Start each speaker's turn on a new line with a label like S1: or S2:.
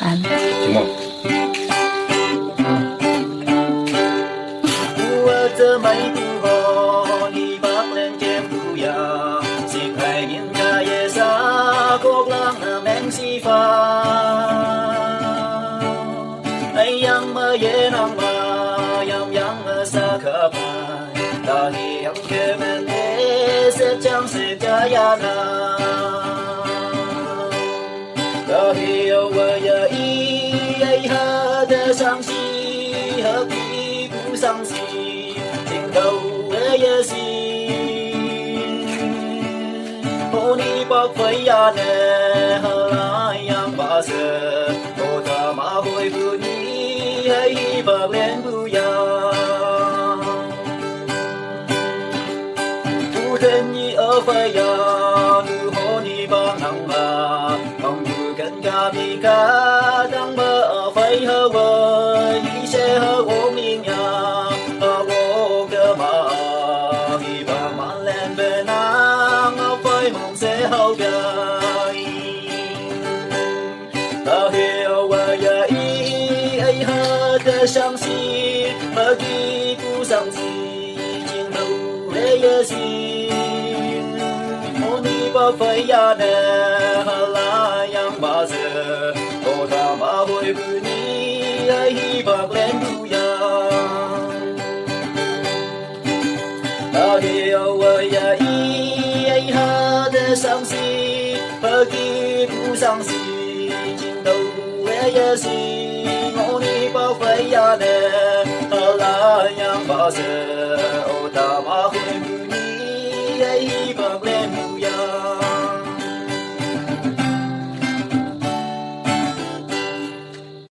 S1: ăn.
S2: Chứ một
S3: Giờ mấy tu ho đi bác lên chém tu ya xịt hai những cái ye sa cố gắng là men si pha ai yang mơ ye nang ma yang mơ sa khắp ta hi yang ke men e sẽ chẳng sẽ cha ya na ta hi yêu ya y ai ha de sang si hợp đi cũng sang si đầu ye si hồ ni bạc phơi ya nè hà yang ba se hồ ta ma hồi bu ni hay bạc lên bu ya tu thân ni ở phơi ya nu hồ ni ba nang ba không bu cần ca bi ca đang mơ ở phơi hơ vơi sẽ hơ ôm yên ya sẽ hậu đời ta hiểu ya ý ấy hết sang si mà khi cu sang si chiến đấu để si môn đi bao phải ya nè là yang ba giờ cô ta mà hồi bự ni ấy bạc lên bu ya ta hiểu ya ý ấy hết sang si pergi pusang si chiến đấu ye si ngô ni bao phải ya nè là yang ba giờ ô ta ma khơi